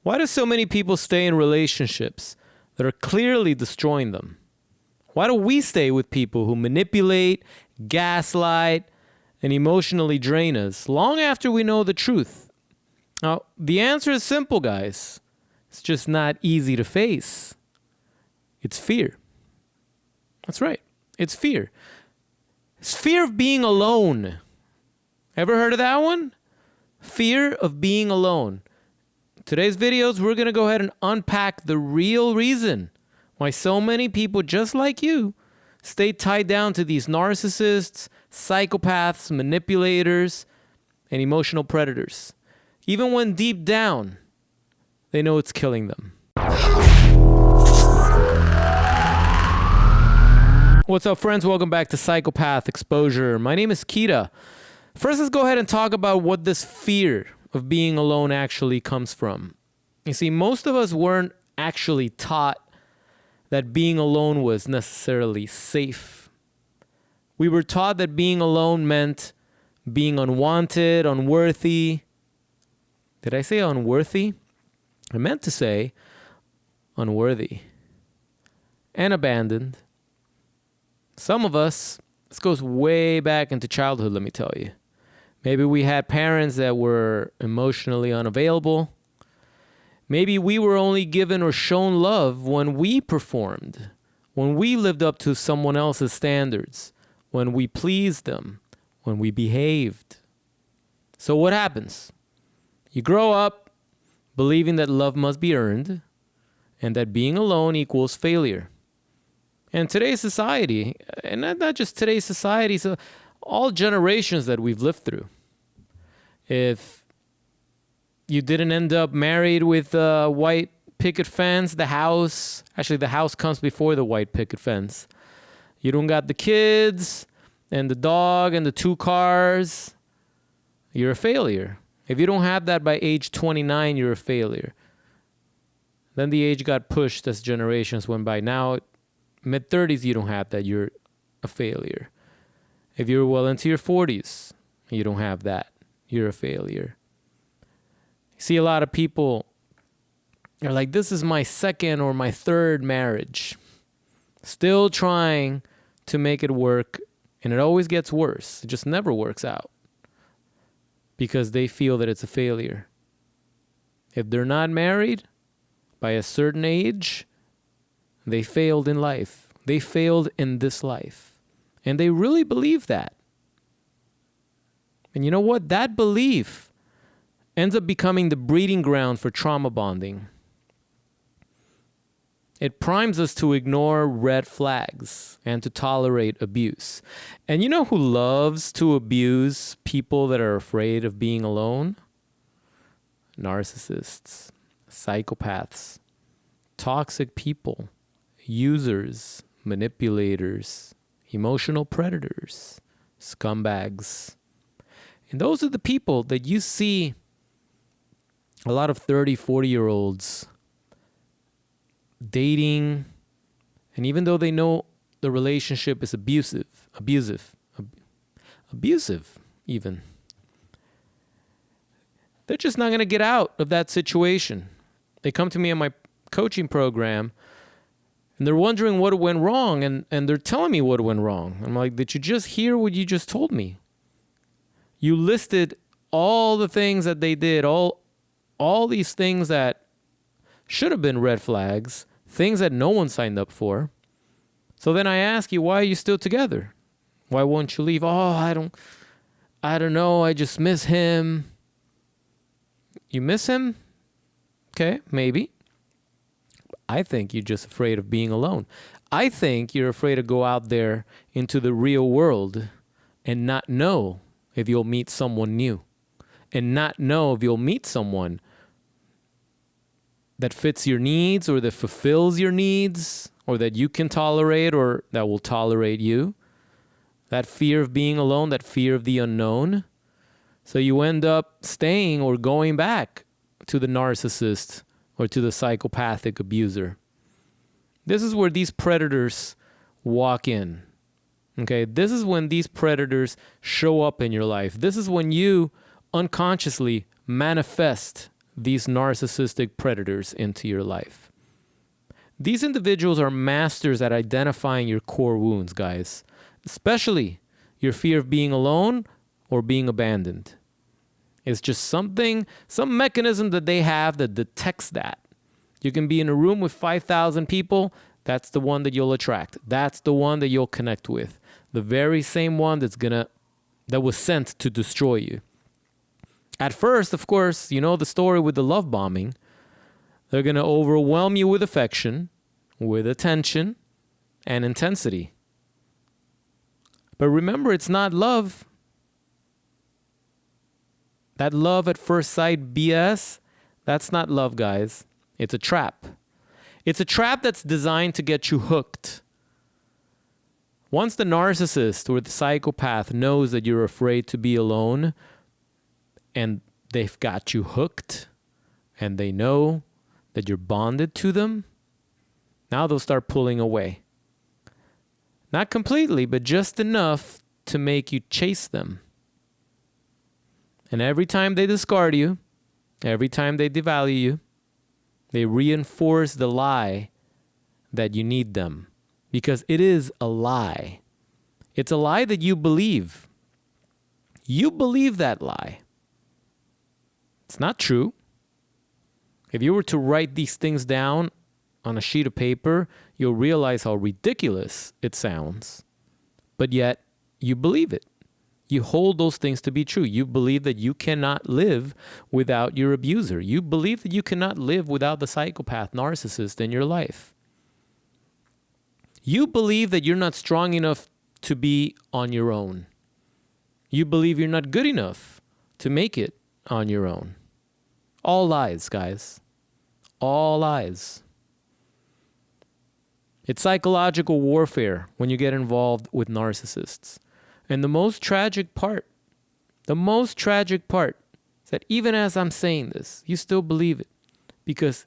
Why do so many people stay in relationships that are clearly destroying them? Why do we stay with people who manipulate, gaslight, and emotionally drain us long after we know the truth? Now, the answer is simple, guys. It's just not easy to face. It's fear. That's right. It's fear. It's fear of being alone. Ever heard of that one? Fear of being alone. Today's videos, we're going to go ahead and unpack the real reason why so many people just like you stay tied down to these narcissists, psychopaths, manipulators, and emotional predators, even when deep down they know it's killing them. What's up, friends? Welcome back to Psychopath Exposure. My name is Kita. First, let's go ahead and talk about what this fear of being alone actually comes from. You see, most of us weren't actually taught that being alone was necessarily safe. We were taught that being alone meant being unwanted, unworthy. Did I say unworthy? I meant to say unworthy and abandoned. Some of us, this goes way back into childhood, let me tell you. Maybe we had parents that were emotionally unavailable. Maybe we were only given or shown love when we performed, when we lived up to someone else's standards, when we pleased them, when we behaved. So what happens? You grow up believing that love must be earned and that being alone equals failure. And today's society, and not just today's society, so all generations that we've lived through. If you didn't end up married with a white picket fence, the house comes before the white picket fence. You don't got the kids and the dog and the 2 cars, you're a failure. If you don't have that by age 29, you're a failure. Then the age got pushed as generations went by. Now, mid-30s, you don't have that, you're a failure. If you're well into your 40s, you don't have that, you're a failure. You see a lot of people are like, this is my second or my third marriage. Still trying to make it work, and it always gets worse. It just never works out because they feel that it's a failure. If they're not married by a certain age, they failed in life. They failed in this life. And they really believe that. And you know what? That belief ends up becoming the breeding ground for trauma bonding. It primes us to ignore red flags and to tolerate abuse. And you know who loves to abuse people that are afraid of being alone? Narcissists, psychopaths, toxic people, users, manipulators, emotional predators, scumbags. And those are the people that you see a lot of 30, 40-year-olds dating, and even though they know the relationship is abusive even, they're just not going to get out of that situation. They come to me in my coaching program, and they're wondering what went wrong, and they're telling me what went wrong. I'm like, did you just hear what you just told me? You listed all the things that they did, all these things that should have been red flags, things that no one signed up for. So then I ask you, why are you still together? Why won't you leave? Oh, I don't know, I just miss him. You miss him? Okay, maybe. I think you're just afraid of being alone. I think you're afraid to go out there into the real world and not know if you'll meet someone new, and not know if you'll meet someone that fits your needs or that fulfills your needs or that you can tolerate or that will tolerate you. That fear of being alone, that fear of the unknown. So you end up staying or going back to the narcissist or to the psychopathic abuser. This is where these predators walk in. Okay, this is when these predators show up in your life. This is when you unconsciously manifest these narcissistic predators into your life. These individuals are masters at identifying your core wounds, guys, especially your fear of being alone or being abandoned. It's just some mechanism that they have that detects that. You can be in a room with 5,000 people. That's the one that you'll attract. That's the one that you'll connect with. The very same one that was sent to destroy you. At first, of course, you know the story with the love bombing. They're going to overwhelm you with affection, with attention, and intensity. But remember, it's not love. That love at first sight BS, that's not love, guys. It's a trap. It's a trap that's designed to get you hooked. Once the narcissist or the psychopath knows that you're afraid to be alone and they've got you hooked and they know that you're bonded to them, now they'll start pulling away. Not completely, but just enough to make you chase them. And every time they discard you, every time they devalue you, they reinforce the lie that you need them. Because it is a lie. It's a lie that you believe. You believe that lie. It's not true. If you were to write these things down on a sheet of paper, you'll realize how ridiculous it sounds. But yet, you believe it. You hold those things to be true. You believe that you cannot live without your abuser. You believe that you cannot live without the psychopath, narcissist in your life. You believe that you're not strong enough to be on your own. You believe you're not good enough to make it on your own. All lies, guys. All lies. It's psychological warfare when you get involved with narcissists. And the most tragic part is that even as I'm saying this, you still believe it. Because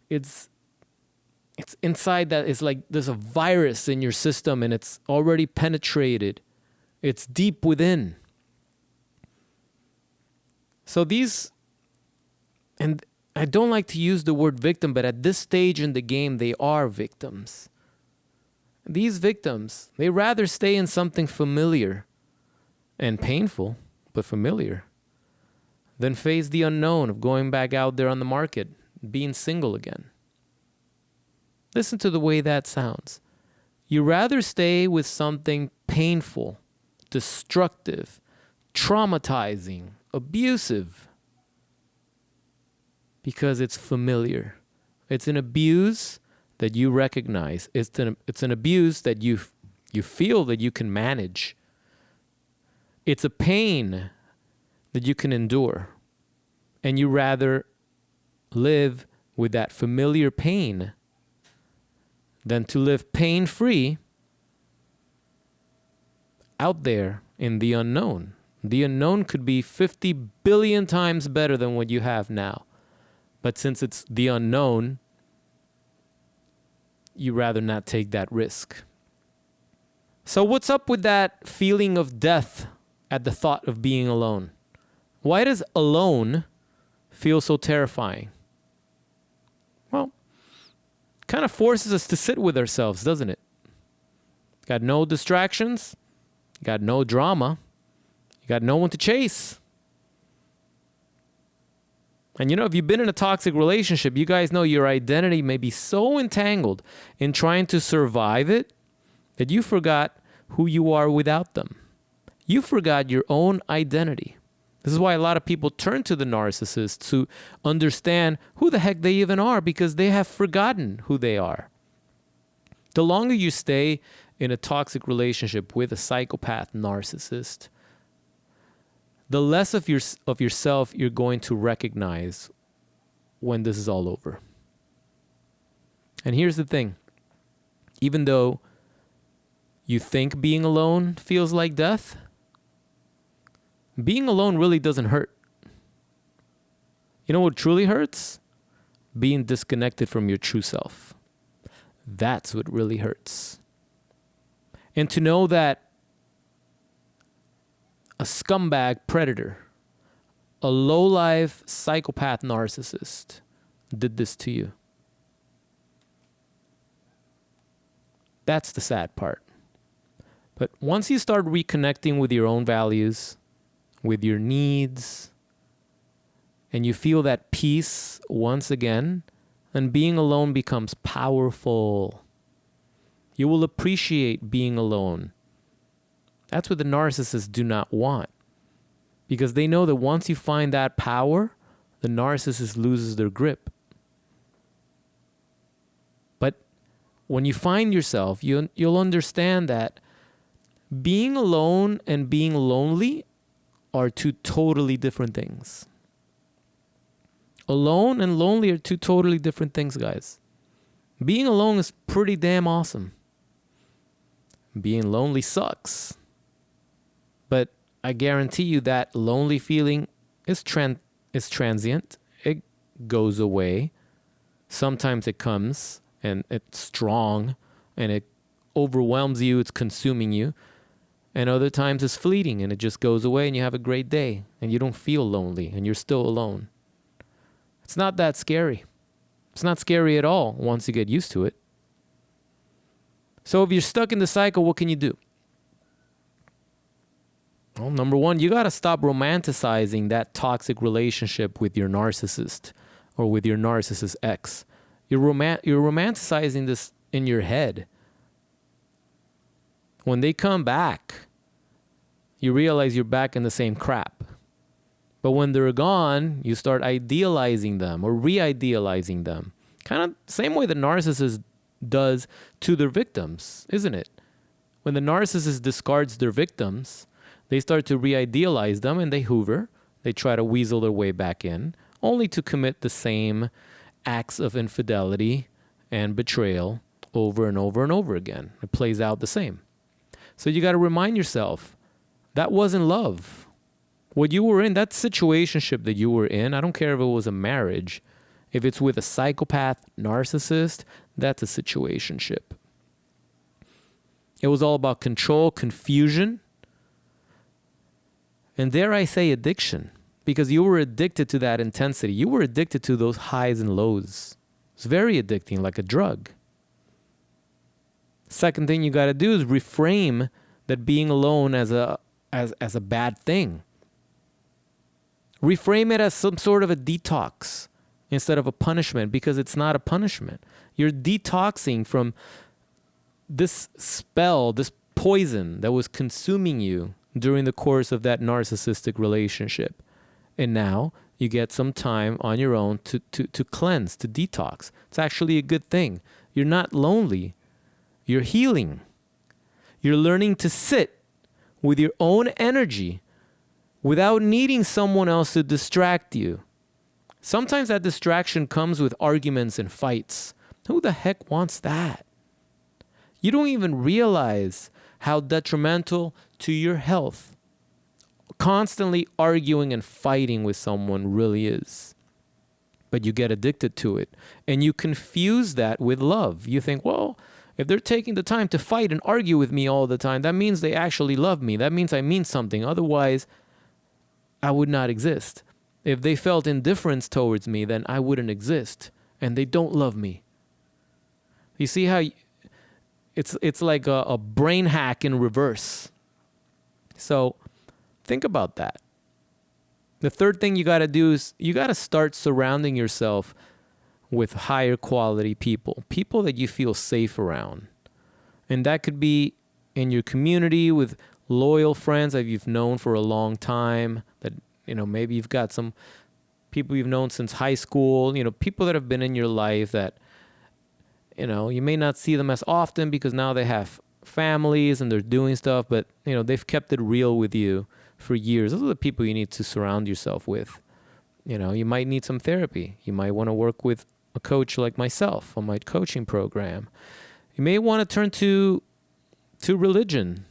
it's inside that. It's like there's a virus in your system and it's already penetrated. It's deep within. So and I don't like to use the word victim, but at this stage in the game, they are victims. These victims, they rather stay in something familiar and painful, but familiar, than face the unknown of going back out there on the market, being single again. Listen to the way that sounds. You rather stay with something painful, destructive, traumatizing, abusive, because it's familiar. It's an abuse that you recognize. It's an abuse that you feel that you can manage. It's a pain that you can endure. And you rather live with that familiar pain than to live pain-free out there in the unknown. The unknown could be 50 billion times better than what you have now. But since it's the unknown, you rather not take that risk. So what's up with that feeling of death at the thought of being alone? Why does alone feel so terrifying? Well, kind of forces us to sit with ourselves, doesn't it? Got no distractions, got no drama, you got no one to chase. And if you've been in a toxic relationship, you guys know your identity may be so entangled in trying to survive it that you forgot who you are without them. You forgot your own identity. This is why a lot of people turn to the narcissist to understand who the heck they even are, because they have forgotten who they are. The longer you stay in a toxic relationship with a psychopath narcissist, the less of yourself you're going to recognize when this is all over. And here's the thing. Even though you think being alone feels like death, being alone really doesn't hurt. You know what truly hurts? Being disconnected from your true self. That's what really hurts. And to know that a scumbag predator, a low-life psychopath narcissist did this to you. That's the sad part. But once you start reconnecting with your own values, with your needs, and you feel that peace once again, then being alone becomes powerful. You will appreciate being alone. That's what the narcissists do not want. Because they know that once you find that power, the narcissist loses their grip. But when you find yourself, you'll understand that being alone and being lonely are two totally different things. Alone and lonely are two totally different things, guys. Being alone is pretty damn awesome. Being lonely sucks. But I guarantee you that lonely feeling is transient. It goes away. Sometimes it comes and it's strong and it overwhelms you. It's consuming you. And other times it's fleeting and it just goes away and you have a great day and you don't feel lonely and you're still alone. It's not that scary. It's not scary at all once you get used to it. So if you're stuck in the cycle, what can you do? Well, number one, you got to stop romanticizing that toxic relationship with your narcissist or with your narcissist ex. You're romanticizing this in your head. When they come back, you realize you're back in the same crap. But when they're gone, you start idealizing them or re-idealizing them. Kind of same way the narcissist does to their victims, isn't it? When the narcissist discards their victims, they start to re-idealize them and they hoover. They try to weasel their way back in, only to commit the same acts of infidelity and betrayal over and over and over again. It plays out the same. So you got to remind yourself, that wasn't love. What you were in, that situationship that you were in, I don't care if it was a marriage. If it's with a psychopath narcissist, that's a situationship. It was all about control, confusion, and dare I say addiction, because you were addicted to that intensity. You were addicted to those highs and lows. It's very addicting, like a drug. Second thing you got to do is reframe that being alone as a bad thing. Reframe it as some sort of a detox instead of a punishment, because it's not a punishment. You're detoxing from this spell, this poison that was consuming you during the course of that narcissistic relationship. And now you get some time on your own to cleanse, to detox. It's actually a good thing. You're not lonely. You're healing. You're learning to sit with your own energy without needing someone else to distract you. Sometimes that distraction comes with arguments and fights. Who the heck wants that? You don't even realize how detrimental to your health constantly arguing and fighting with someone really is. But you get addicted to it. And you confuse that with love. You think, well, if they're taking the time to fight and argue with me all the time, that means they actually love me. That means I mean something. Otherwise, I would not exist. If they felt indifference towards me, then I wouldn't exist. And they don't love me. You see how it's like a brain hack in reverse. So think about that. The third thing you got to do is you got to start surrounding yourself with higher quality people, people that you feel safe around. And that could be in your community with loyal friends that you've known for a long time, that, maybe you've got some people you've known since high school, people that have been in your life that, you may not see them as often because now they have families and they're doing stuff, but, they've kept it real with you for years. Those are the people you need to surround yourself with. You might need some therapy. You might want to work with a coach like myself on my coaching program. You may want to turn to religion.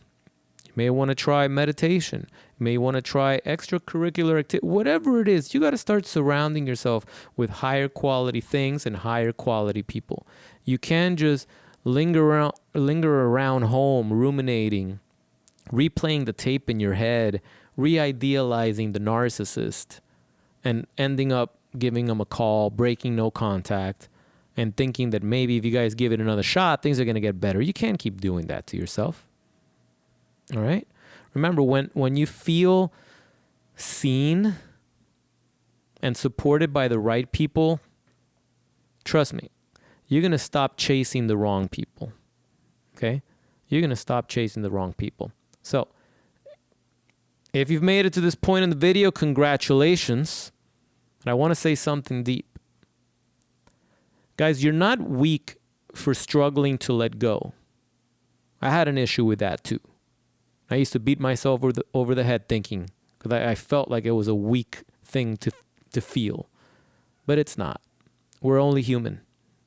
You may want to try meditation. You may want to try extracurricular activity. Whatever it is, you got to start surrounding yourself with higher quality things and higher quality people. You can't just linger around home, ruminating, replaying the tape in your head, re-idealizing the narcissist, and ending up giving them a call, breaking no contact, and thinking that maybe if you guys give it another shot, things are going to get better. You can't keep doing that to yourself. All right? Remember, when you feel seen and supported by the right people, trust me, you're going to stop chasing the wrong people. Okay? You're going to stop chasing the wrong people. So, if you've made it to this point in the video, congratulations. And I want to say something deep. Guys, you're not weak for struggling to let go. I had an issue with that too. I used to beat myself over the head thinking, because I felt like it was a weak thing to feel. But it's not. We're only human.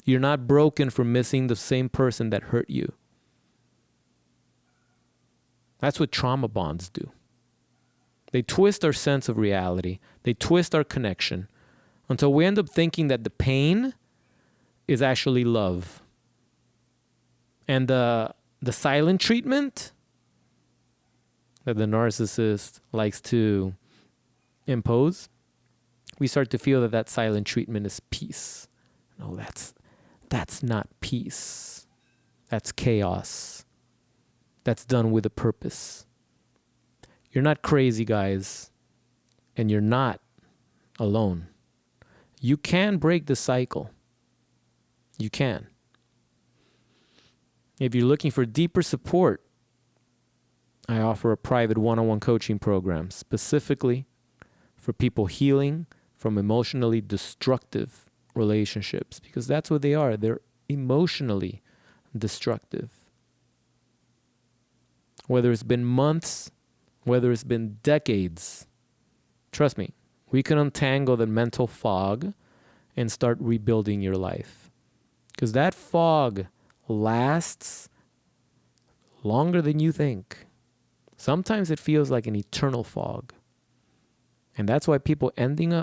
You're not broken for missing the same person that hurt you. That's what trauma bonds do. They twist our sense of reality. They twist our connection until we end up thinking that the pain is actually love. And the silent treatment that the narcissist likes to impose, we start to feel that silent treatment is peace. No, that's not peace. That's chaos. That's done with a purpose. You're not crazy, guys, and you're not alone. You can break the cycle. You can. If you're looking for deeper support, I offer a private one-on-one coaching program specifically for people healing from emotionally destructive relationships, because that's what they are. They're emotionally destructive. Whether it's been months, whether it's been decades, trust me, we can untangle the mental fog and start rebuilding your life. Because that fog lasts longer than you think. Sometimes it feels like an eternal fog. And that's why people end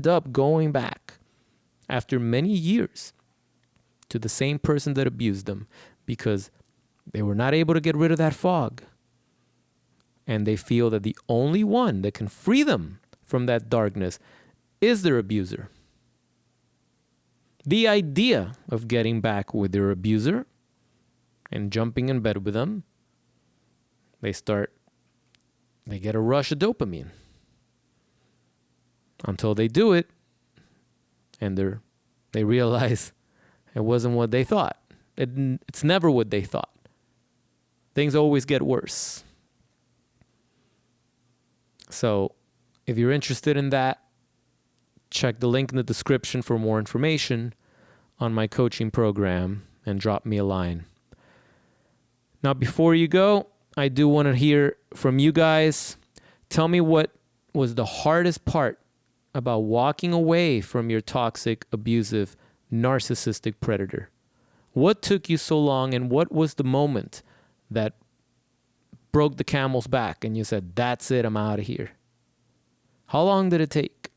up going back after many years to the same person that abused them, because they were not able to get rid of that fog. And they feel that the only one that can free them from that darkness is their abuser. The idea of getting back with their abuser and jumping in bed with them, they get a rush of dopamine until they do it and they realize it wasn't what they thought. It's never what they thought. Things always get worse. So if you're interested in that, check the link in the description for more information on my coaching program and drop me a line. Now, before you go, I do want to hear from you guys. Tell me what was the hardest part about walking away from your toxic, abusive, narcissistic predator. What took you so long, and what was the moment that broke the camel's back and you said, that's it, I'm out of here? How long did it take?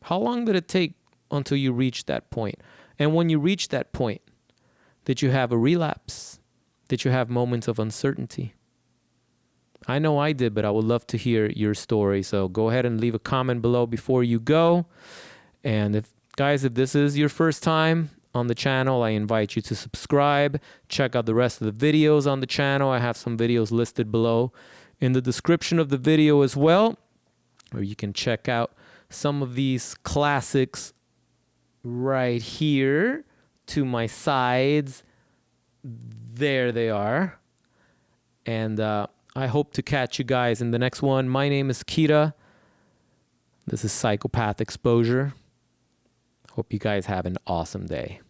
How long did it take until you reached that point? And when you reached that point, did you have a relapse? Did you have moments of uncertainty? I know I did, but I would love to hear your story. So go ahead and leave a comment below before you go. And if this is your first time on the channel, I invite you to subscribe. Check out the rest of the videos on the channel. I have some videos listed below in the description of the video as well, where you can check out some of these classics right here to my sides. There they are. And I hope to catch you guys in the next one. My name is Kira. This is Psychopath Exposure. Hope you guys have an awesome day.